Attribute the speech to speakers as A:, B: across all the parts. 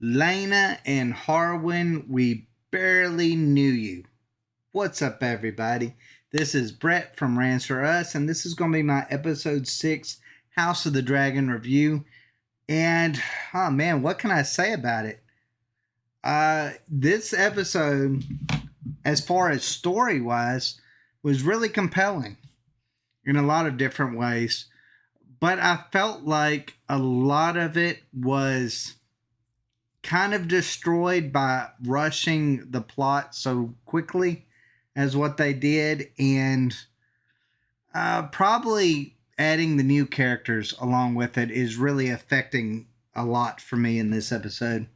A: Lena and Harwin, we barely knew you. What's up, everybody? This is Brett from Rants for Us, and this is going to be my episode 6 House of the Dragon review. And, oh man, what can I say about it? This episode, as far as story wise, was really compelling in a lot of different ways. But I felt like a lot of it was kind of destroyed by rushing the plot so quickly as what they did, and probably adding the new characters along with it is really affecting a lot for me in this episode,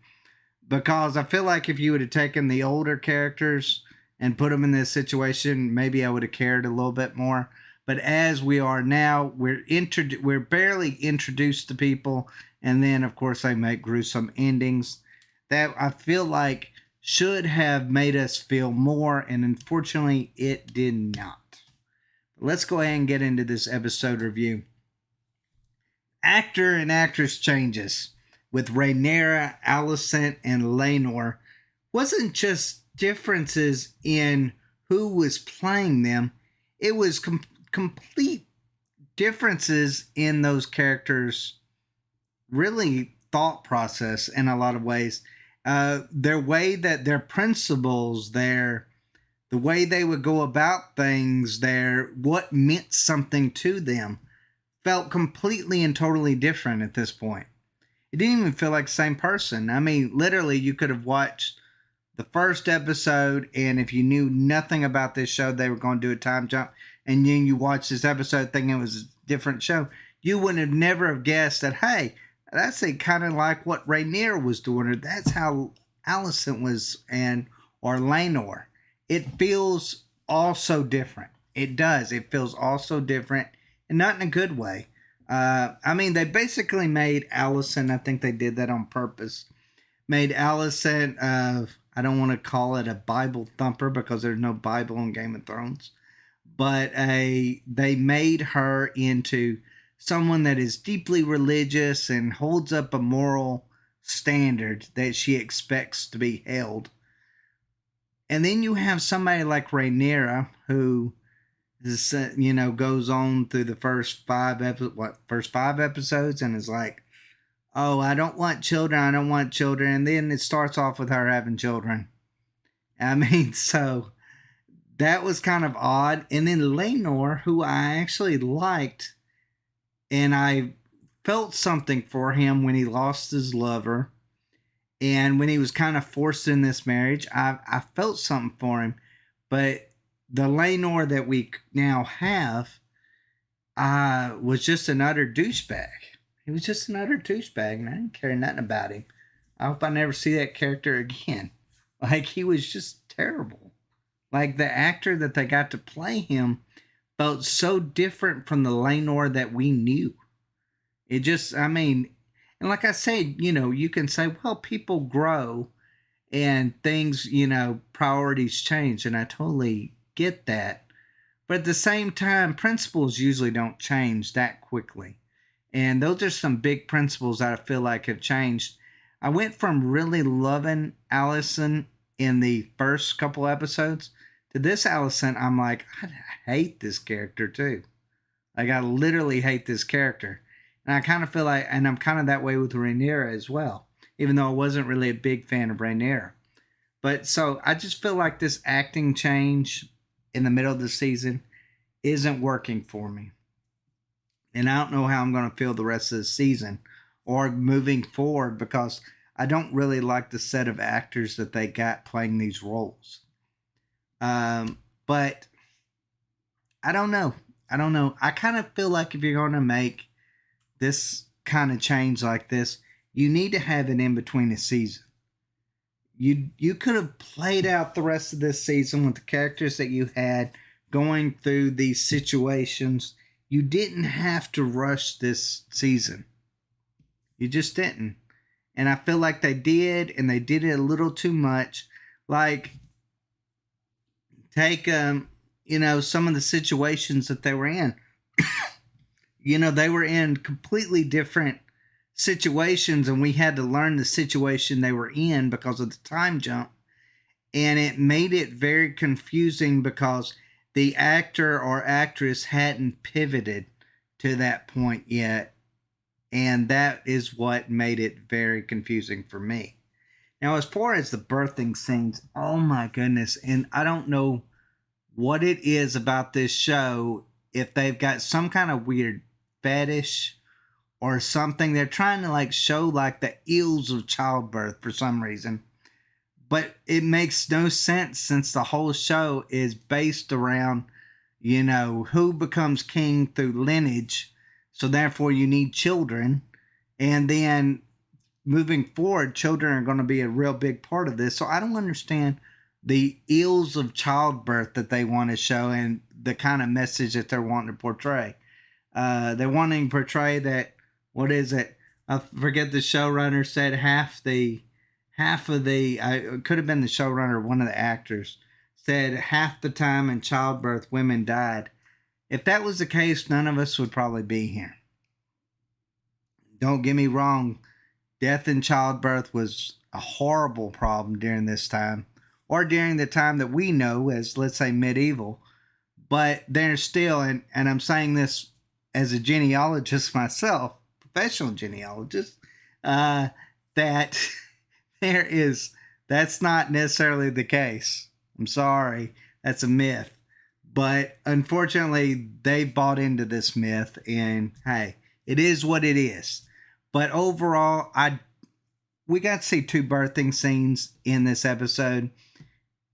A: because I feel like if you would have taken the older characters and put them in this situation, maybe I would have cared a little bit more. But as we are now, we're barely introduced to people, and then of course they make gruesome endings that I feel like should have made us feel more, and unfortunately it did not. Let's go ahead and get into this episode review. Actor and actress changes with Rainier, Alicent, and Rainier wasn't just differences in who was playing them. It was complete differences in those characters' really thought process in a lot of ways. Their way that their principles, the way they would go about things, what meant something to them, felt completely and totally different at this point. It didn't even feel like the same person. I mean, literally, you could have watched the first episode, and if you knew nothing about this show, they were going to do a time jump, and then you watch this episode thinking it was a different show, you would have never have guessed that, hey, that's kind of like what Rainier was doing, or that's how Alicent was, or Rainier. It feels all so different. It does. It feels all so different, and not in a good way. I mean, they basically made Alicent, I think they did that on purpose, made Alicent, I don't want to call it a Bible thumper because there's no Bible in Game of Thrones, but they made her into someone that is deeply religious and holds up a moral standard that she expects to be held. And then you have somebody like Rainier, who is, goes on through the first five episodes and is like, oh, I don't want children. And then it starts off with her having children. I mean, so that was kind of odd. And then Rainier, who I actually liked, and I felt something for him when he lost his lover, and when he was kind of forced in this marriage, I felt something for him. But the Rainier that we now have was just an utter douchebag. He was just an utter douchebag, and I didn't care nothing about him. I hope I never see that character again. Like, he was just terrible. Like, the actor that they got to play him felt so different from the Rainier that we knew. It just, I mean, and like I said, you can say, well, people grow and things, priorities change, and I totally get that. But at the same time, principles usually don't change that quickly. And those are some big principles that I feel like have changed. I went from really loving Alicent in the first couple episodes to this Alicent, I'm like, I hate this character too. Like, I literally hate this character. And I kind of feel like, and I'm kind of that way with Rainier as well, even though I wasn't really a big fan of Rainier. But so I just feel like this acting change in the middle of the season isn't working for me. And I don't know how I'm going to feel the rest of the season or moving forward, because I don't really like the set of actors that they got playing these roles. But I don't know. I kind of feel like if you're going to make this kind of change like this, you need to have it in between a season. You could have played out the rest of this season with the characters that you had going through these situations. You didn't have to rush this season. You just didn't. And I feel like they did, and they did it a little too much. Like, take, some of the situations that they were in. They were in completely different situations, and we had to learn the situation they were in because of the time jump. And it made it very confusing because the actor or actress hadn't pivoted to that point yet. And that is what made it very confusing for me. Now, as far as the birthing scenes, oh my goodness. And I don't know what it is about this show, if they've got some kind of weird fetish or something. They're trying to like show like the ills of childbirth for some reason. But it makes no sense since the whole show is based around, who becomes king through lineage. So therefore you need children. And then moving forward, children are going to be a real big part of this. So I don't understand the ills of childbirth that they want to show and the kind of message that they're wanting to portray. They're wanting to portray that, what is it? I forget the showrunner said half of the, it could have been the showrunner, one of the actors, said half the time in childbirth women died. If that was the case, none of us would probably be here. Don't get me wrong, death in childbirth was a horrible problem during this time, or during the time that we know as, let's say, medieval. But there's still, and I'm saying this as a genealogist myself, professional genealogist, that that's not necessarily the case. I'm sorry, that's a myth. But unfortunately, they bought into this myth, and hey, it is what it is. But overall, we got to see 2 birthing scenes in this episode,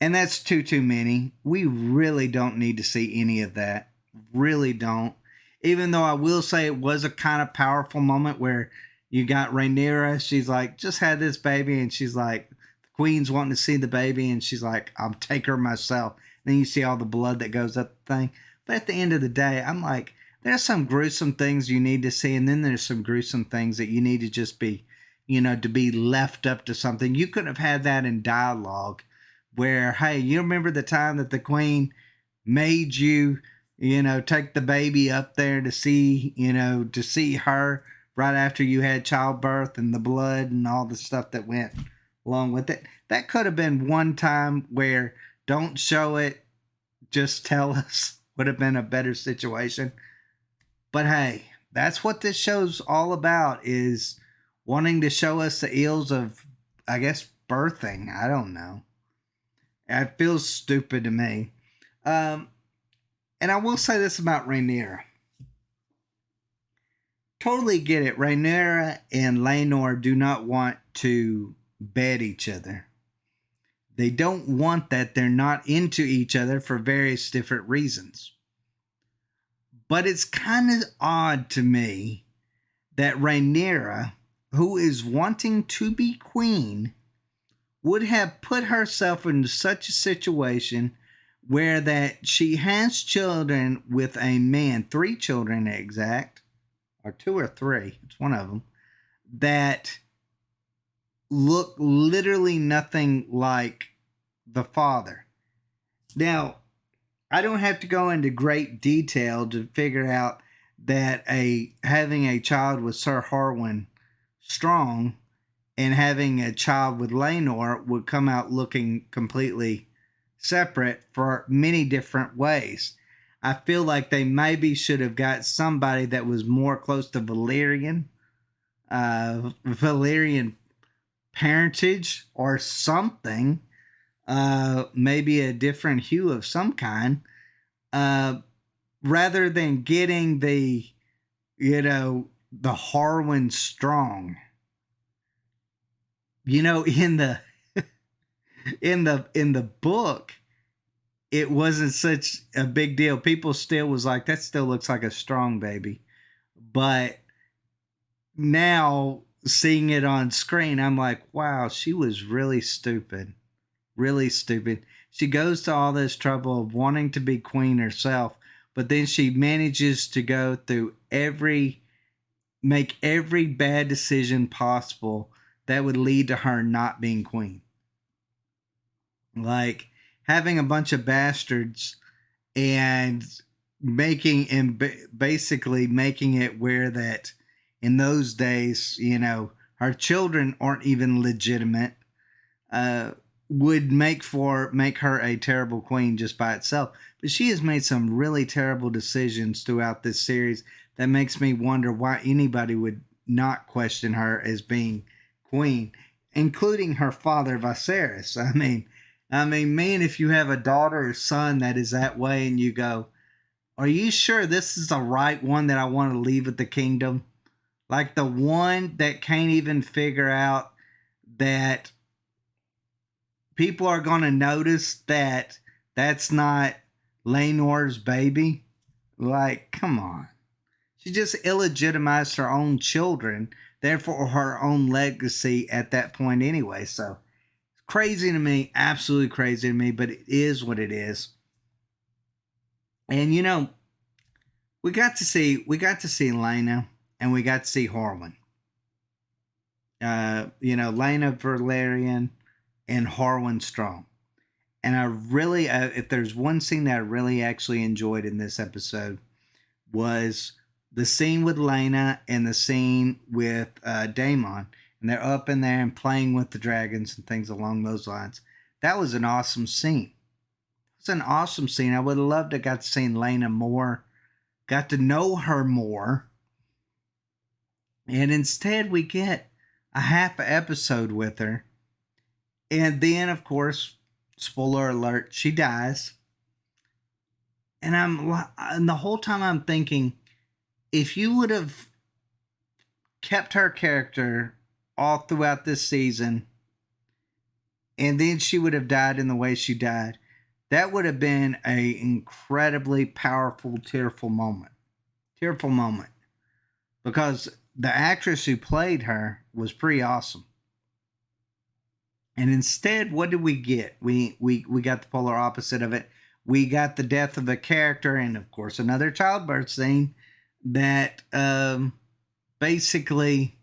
A: and that's too many. We really don't need to see any of that. Really don't. Even though I will say it was a kind of powerful moment where you got Rainier, she's like, just had this baby, and she's like, the queen's wanting to see the baby, and she's like, I'll take her myself. And then you see all the blood that goes up the thing. But at the end of the day, I'm like, there's some gruesome things you need to see, and then there's some gruesome things that you need to just be, to be left up to something. You could have had that in dialogue where, hey, you remember the time that the queen made you, take the baby up there to see, to see her right after you had childbirth and the blood and all the stuff that went along with it. That could have been one time where don't show it, just tell us, would have been a better situation. But hey, that's what this show's all about, is wanting to show us the ills of, I guess, birthing. I don't know. It feels stupid to me. And I will say this about Rainier. Totally get it. Rainier and Rainier do not want to bed each other. They don't want that. They're not into each other for various different reasons. But it's kind of odd to me that Rainier, who is wanting to be queen, would have put herself into such a situation where that she has children with a man, 3 children exact, or 2 or 3, it's one of them, that look literally nothing like the father. Now, I don't have to go into great detail to figure out that having a child with Sir Harwin strong and having a child with Rainier would come out looking completely separate for many different ways. I feel like they maybe should have got somebody that was more close to Valerian parentage or something, maybe a different hue of some kind, rather than getting the Harwin strong. In the in the book, it wasn't such a big deal. People still was like, that still looks like a strong baby. But now seeing it on screen, I'm like, wow, she was really stupid. Really stupid. She goes to all this trouble of wanting to be queen herself, but then she manages to go through make every bad decision possible that would lead to her not being queen. Like having a bunch of bastards and basically making it where that in those days, her children aren't even legitimate, uh, would make her a terrible queen just by itself. But she has made some really terrible decisions throughout this series that makes me wonder why anybody would not question her as being queen, including her father Viserys. Man, if you have a daughter or son that is that way, and you go, "Are you sure this is the right one that I want to leave at the kingdom?" Like the one that can't even figure out that people are going to notice that that's not Laenor's baby. Like, come on. She just illegitimized her own children, therefore her own legacy at that point anyway. So crazy to me, absolutely crazy to me, but it is what it is. And we got to see Lena, and we got to see Harwin. Lena Valerian and Harwin Strong. And I really, if there's one scene that I really actually enjoyed in this episode, was the scene with Lena and the scene with Daemon. And they're up in there and playing with the dragons and things along those lines. That was an awesome scene. It's an awesome scene. I would have loved to got to see Lena more, got to know her more. And instead we get a half episode with her. And then, of course, spoiler alert, she dies. And the whole time I'm thinking, if you would have kept her character all throughout this season, and then she would have died in the way she died, that would have been an incredibly powerful, tearful moment. Because the actress who played her was pretty awesome. And instead, what did we get? We got the polar opposite of it. We got the death of a character, and of course another childbirth scene that basically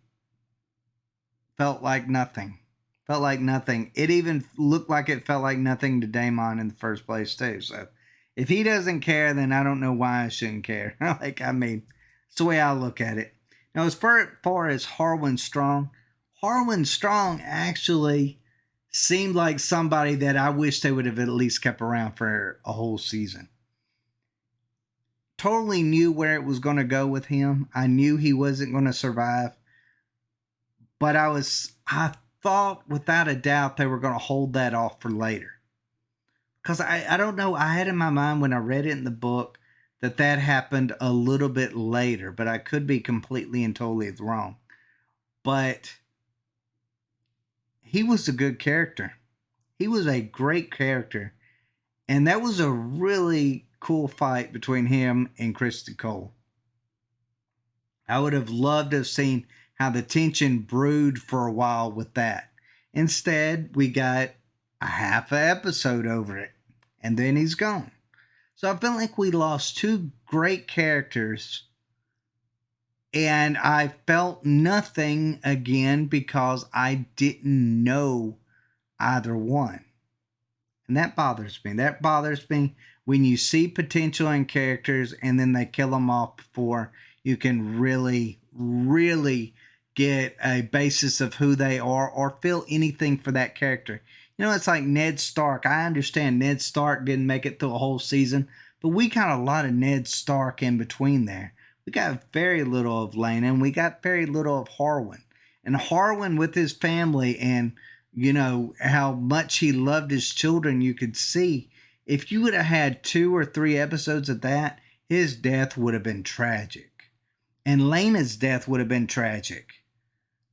A: felt like nothing. It even looked like it felt like nothing to Daemon in the first place too. So if he doesn't care, then I don't know why I shouldn't care. It's the way I look at it. Now, as far as Harwin Strong actually seemed like somebody that I wish they would have at least kept around for a whole season. Totally knew where it was going to go with him. I knew he wasn't going to survive. But I thought without a doubt they were going to hold that off for later. Because I don't know, I had in my mind when I read it in the book that happened a little bit later. But I could be completely and totally wrong. But he was a good character. He was a great character. And that was a really cool fight between him and Kristen Cole. I would have loved to have seen how the tension brewed for a while with that. Instead, we got a half an episode over it. And then he's gone. So I felt like we lost two great characters. And I felt nothing again because I didn't know either one. And that bothers me. That bothers me when you see potential in characters and then they kill them off before you can really, really get a basis of who they are or feel anything for that character. It's like Ned Stark. I understand Ned Stark didn't make it through a whole season, but we got a lot of Ned Stark in between there. We got very little of Lena, and we got very little of Harwin. And Harwin with his family and, how much he loved his children, you could see. If you would have had 2 or 3 episodes of that, his death would have been tragic. And Lena's death would have been tragic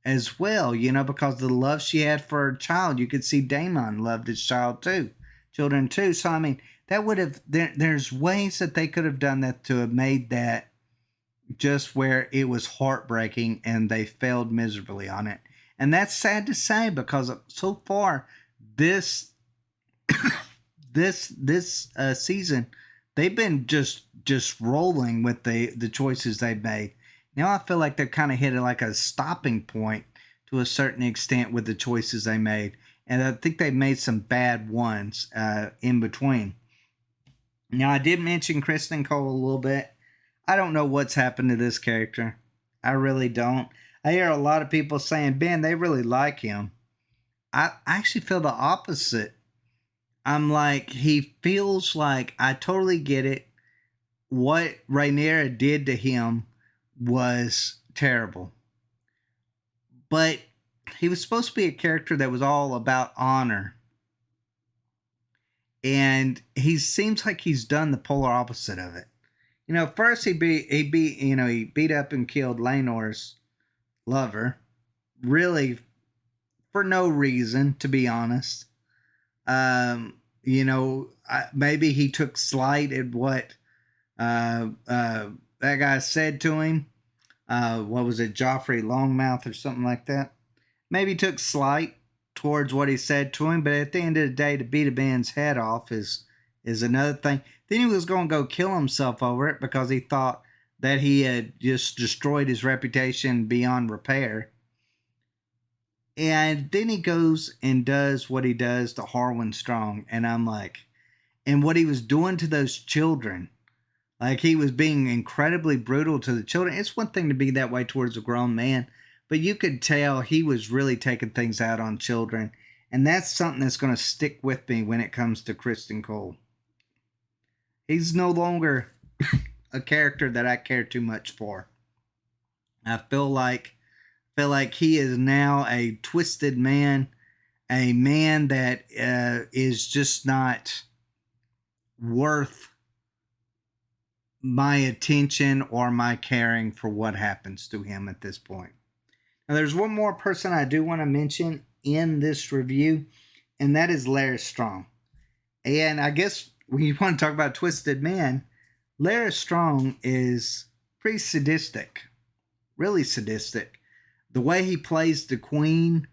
A: as well, because of the love she had for her child. You could see Daemon loved his children too. So, that would have, there's ways that they could have done that to have made that just where it was heartbreaking and they failed miserably on it. And that's sad to say because so far this season they've been just rolling with the choices they've made. Now I feel like they're kind of hit like a stopping point to a certain extent with the choices they made. And I think they made some bad ones in between. Now I did mention Kristen Cole a little bit. I don't know what's happened to this character. I really don't. I hear a lot of people saying, Ben, they really like him. I actually feel the opposite. I'm like, he feels like I totally get it. What Rainier did to him was terrible. But he was supposed to be a character that was all about honor. And he seems like he's done the polar opposite of it. First he beat up and killed Lainor's lover, really for no reason, to be honest. Maybe he took slight at what that guy said to him. What was it, Joffrey Longmouth or something like that? Maybe took slight towards what he said to him, but at the end of the day, to beat a man's head off is another thing. Then he was going to go kill himself over it because he thought that he had just destroyed his reputation beyond repair. And then he goes and does what he does to Harwin Strong. And I'm like, and what he was doing to those children, like he was being incredibly brutal to the children. It's one thing to be that way towards a grown man, but you could tell he was really taking things out on children. And that's something that's going to stick with me when it comes to Criston Cole. He's no longer a character that I care too much for. I feel like he is now a twisted man, a man that is just not worth my attention or my caring for what happens to him at this point. Now, there's one more person I do want to mention in this review, and that is Larry Strong. And I guess when you want to talk about twisted man, Larry Strong is pretty sadistic, really sadistic. The way he plays the queen,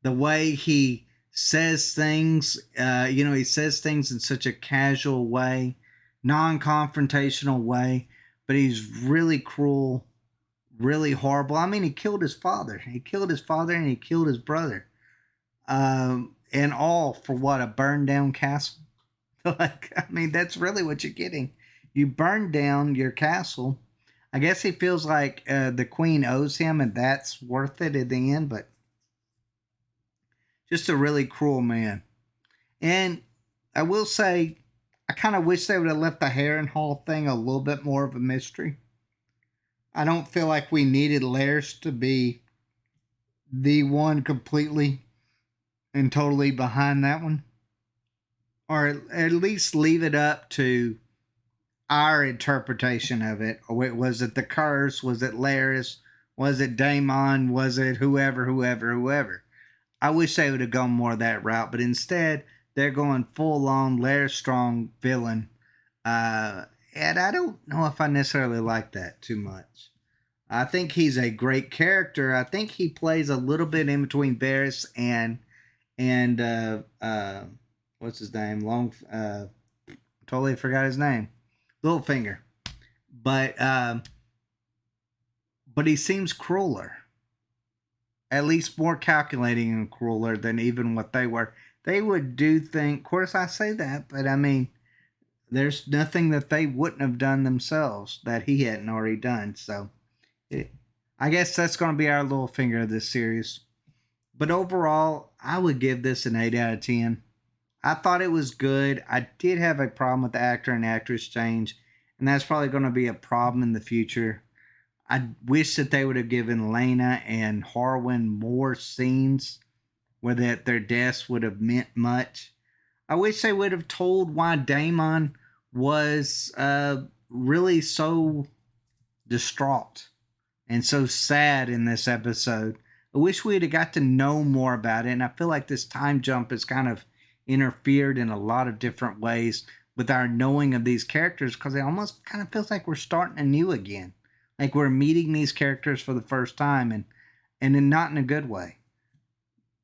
A: the way he says things, he says things in such a casual way, non-confrontational way, but he's really cruel, really horrible. I mean, he killed his father. He killed his father and he killed his brother. And all for what? A burned down castle? That's really what you're getting. You burned down your castle. I guess he feels like the queen owes him, and that's worth it in the end, but just a really cruel man. And I will say, I kind of wish they would have left the Harrenhal thing a little bit more of a mystery. I don't feel like we needed Larys to be the one completely and totally behind that one. Or at least leave it up to our interpretation of it. Was it the curse? Was it Larys? Was it Daemon? Was it whoever? I wish they would have gone more that route, but instead they're going full on Larys Strong villain. And I don't know if I necessarily like that too much. I think he's a great character. I think he plays a little bit in between Varys and what's his name? Totally forgot his name. Littlefinger. But he seems crueler. At least more calculating and crueler than even what they were. They would do things, of course I say that, but I mean, there's nothing that they wouldn't have done themselves that he hadn't already done. So I guess that's going to be our Littlefinger of this series. But overall, I would give this an 8 out of 10. I thought it was good. I did have a problem with the actor and actress change, and that's probably going to be a problem in the future. I wish that they would have given Lena and Harwin more scenes where that their deaths would have meant much. I wish they would have told why Daemon was really so distraught and so sad in this episode. I wish we had got to know more about it, and I feel like this time jump has kind of interfered in a lot of different ways with our knowing of these characters, because it almost kind of feels like we're starting anew again. Like we're meeting these characters for the first time, and not in a good way.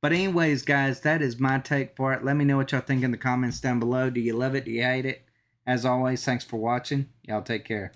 A: But anyways, guys, that is my take for it. Let me know what y'all think in the comments down below. Do you love it? Do you hate it? As always, thanks for watching. Y'all take care.